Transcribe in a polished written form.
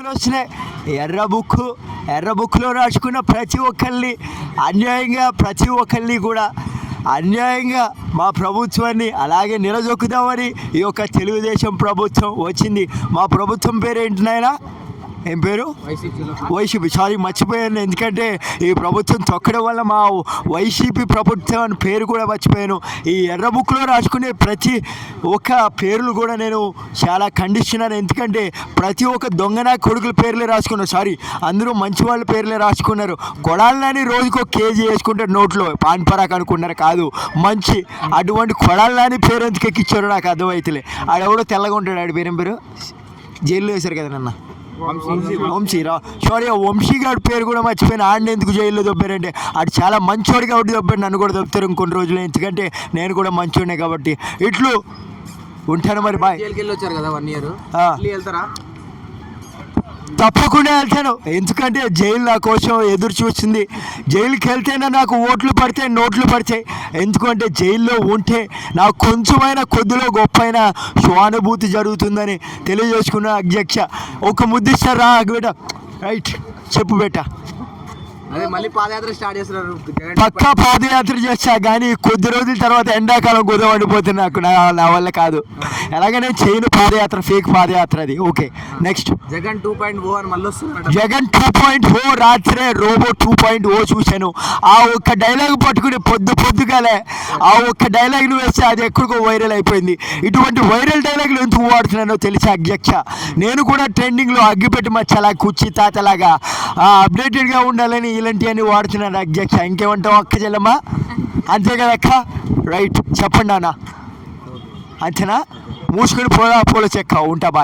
వచ్చినాయి. ఎర్ర బుక్లో రాసుకున్న ప్రతి ఒక్కరిని కూడా అన్యాయంగా మా ప్రభుత్వాన్ని అలాగే నిలదొక్కుదామని ఈ యొక్క తెలుగుదేశం ప్రభుత్వం వచ్చింది. మా ప్రభుత్వం పేరు ఏంటి నాయనా? ఏం పేరు? వైసీపీ. సారీ, మర్చిపోయాను. ఎందుకంటే ఈ ప్రభుత్వం తొక్కడం వల్ల మా వైసీపీ ప్రభుత్వం అని పేరు కూడా మర్చిపోయాను. ఈ ఎర్ర బుక్లో రాసుకునే ప్రతి ఒక్క పేర్లు కూడా నేను చాలా ఖండిస్తున్నాను. ఎందుకంటే ప్రతి ఒక్క దొంగన కొడుకుల పేర్లే రాసుకున్నారు. సారీ, అందరూ మంచి వాళ్ళ పేర్లే రాసుకున్నారు. కొడాలని రోజుకు ఒక కేజీ వేసుకుంటారు నోట్లో, పాన్ పరాక్ అనుకున్నారు. కాదు, మంచి అటువంటి కొడాలని పేరు ఎందుకు ఎక్కిచ్చారో నాకు అర్థమవుతలే. ఆడెవడో తెల్లగా ఉంటాడు. ఆడి పేరేం పేరు? జైల్లో వేశారు కదా నన్న, వంశీరా. సారీ, ఆ వంశీ గారి పేరు కూడా మర్చిపోయిన. ఆడిని ఎందుకు జైల్లో దొబ్బారంటే ఆడు చాలా మంచోడు కాబట్టి దొబ్బారు. నన్ను కూడా దొబ్బుతారు ఇంకొన్ని రోజులు, ఎందుకంటే నేను కూడా మంచోడే కాబట్టి. ఇట్లు ఉంటాను మరి. బాయ్. వచ్చారు కదా 1 year వెళ్తారా? తప్పకుండా వెళ్తాను, ఎందుకంటే జైలు నా కోసం ఎదురు చూస్తుంది. జైలుకి వెళ్తేనే నాకు ఓట్లు పడతాయి, నోట్లు పడతాయి. ఎందుకంటే జైల్లో ఉంటే నాకు కొంచెమైనా కొద్దిలో గొప్పైన స్వానుభూతి జరుగుతుందని తెలియజేసుకున్న అధ్యక్ష. ఒక ముద్దిస్తారా బేట? రైట్, చెప్పు బేట. అదే మళ్ళీ పాదయాత్ర స్టార్ట్ చేస్తున్నారు. పక్కా పాదయాత్ర చేస్తా, కానీ కొద్ది రోజుల తర్వాత ఎండాకాలం కుదవడిపోతుంది. నాకు నా వల్ల కాదు. ఎలాగనే చేయను పాదయాత్ర, ఫేక్ పాదయాత్ర అది. Okay, next. జగన్ 2.0 అని మళ్ళీ వస్తున్నాడు. జగన్ 2.0 రాత్రే రోబో 2.0 చూశాను. ఆ ఒక్క డైలాగ్ పట్టుకుని పొద్దుగాలే ఆ ఒక్క డైలాగ్ను వేస్తే అది ఎక్కడికో వైరల్ అయిపోయింది. ఇటువంటి వైరల్ డైలాగులు ఎందుకు వాడుతున్నానో తెలిసే అధ్యక్ష. నేను కూడా ట్రెండింగ్లో అగ్గిపెట్టి మచ్చలా కుర్చీ తాతలాగా అప్డేటెడ్గా ఉండాలని ఇలాంటివన్నీ వాడుతున్నాను అధ్యక్ష. ఇంకేమంటావు అక్క చెల్లమ్మ? అంతే కదా అక్క? రైట్, చెప్పండి అన్న. అంతేనా? మూసుకొని పోలా చెక్క. ఉంటా. బాయ్.